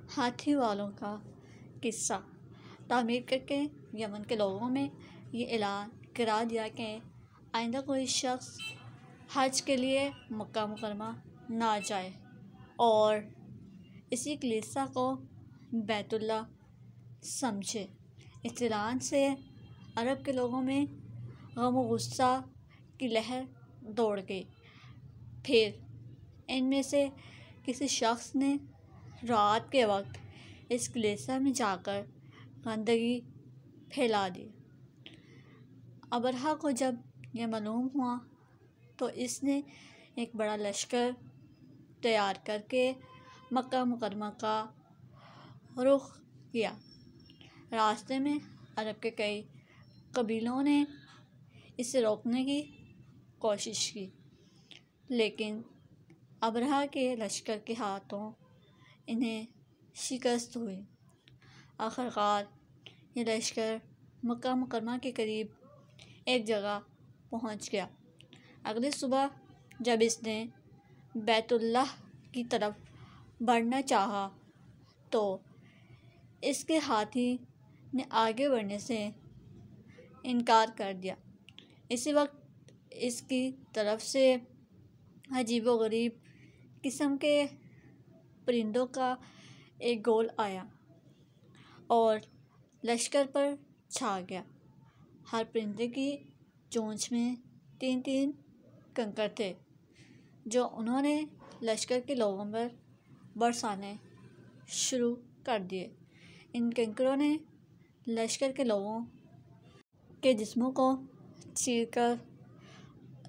ہاتھی والوں کا قصہ تعمیر کر کے یمن کے لوگوں میں یہ اعلان کرا دیا کہ آئندہ کوئی شخص حج کے لیے مکہ مکرمہ نہ جائے، اور اسی کلیسا کو بیت اللہ سمجھے۔ اس اعلان سے عرب کے لوگوں میں غم و غصہ کی لہر دوڑ گئی۔ پھر ان میں سے کسی شخص نے رات کے وقت اس کلیسا میں جا کر گندگی پھیلا دی۔ ابرہہ کو جب یہ معلوم ہوا تو اس نے ایک بڑا لشکر تیار کر کے مکہ مکرمہ کا رخ کیا۔ راستے میں عرب کے کئی قبیلوں نے اسے روکنے کی کوشش کی، لیکن ابرہہ کے لشکر کے ہاتھوں انہیں شکست ہوئی۔ آخرکار یہ لشکر مکہ مکرمہ کے قریب ایک جگہ پہنچ گیا۔ اگلی صبح جب اس نے بیت اللہ کی طرف بڑھنا چاہا تو اس کے ہاتھی نے آگے بڑھنے سے انکار کر دیا۔ اسی وقت اس کی طرف سے عجیب و غریب قسم کے پرندوں کا ایک گول آیا اور لشکر پر چھا گیا۔ ہر پرندے کی چونچ میں 3 کنکر تھے جو انہوں نے لشکر کے لوگوں پر برسانے شروع کر دیے۔ ان کنکروں نے لشکر کے لوگوں کے جسموں کو چیر کر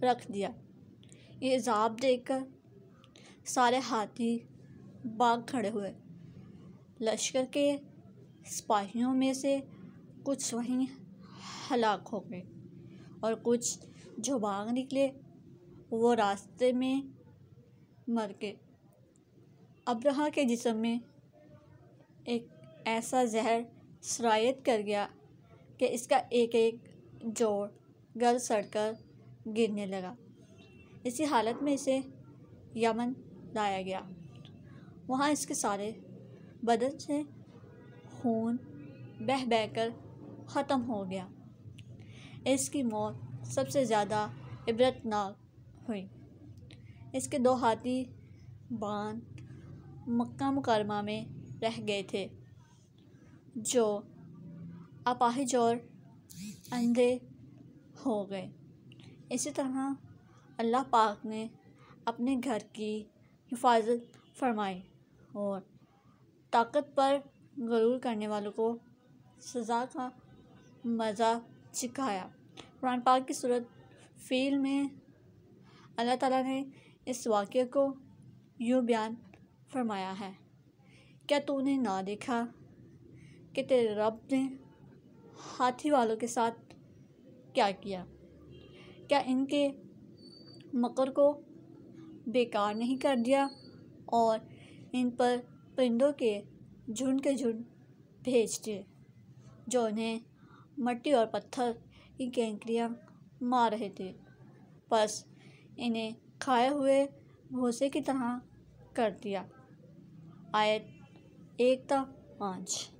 رکھ دیا۔ یہ عذاب دیکھ کر سارے ہاتھی بھاگ کھڑے ہوئے۔ لشکر کے سپاہیوں میں سے کچھ وہیں ہلاک ہو گئے اور کچھ جو بھاگ نکلے وہ راستے میں مر گئے۔ ابرہہ کے جسم میں ایک ایسا زہر سرایت کر گیا کہ اس کا ایک ایک جوڑ گل سڑ کر گرنے لگا۔ اسی حالت میں اسے یمن لایا گیا۔ وہاں اس کے سارے بدن سے خون بہہ بہہ کر ختم ہو گیا۔ اس کی موت سب سے زیادہ عبرتناک ہوئی۔ اس کے 2 ہاتھی باندھ مکہ مکرمہ میں رہ گئے تھے جو اپاہج اور اندھے ہو گئے۔ اسی طرح اللہ پاک نے اپنے گھر کی حفاظت فرمائی اور طاقت پر غرور کرنے والوں کو سزا کا مزہ چکھایا۔ قرآن پاک کی سورۃ فیل میں اللہ تعالیٰ نے اس واقعے کو یوں بیان فرمایا ہے: کیا تو نے نہ دیکھا کہ تیرے رب نے ہاتھی والوں کے ساتھ کیا کیا؟ کیا ان کے مکر کو بیکار نہیں کر دیا اور ان پر پرندوں کے جھنڈ بھیج دیے جو انہیں مٹی اور پتھر کی کینکریاں مار رہے تھے، پس انہیں کھائے ہوئے بھوسے کی طرح کر دیا۔ آیت 1 تا 5۔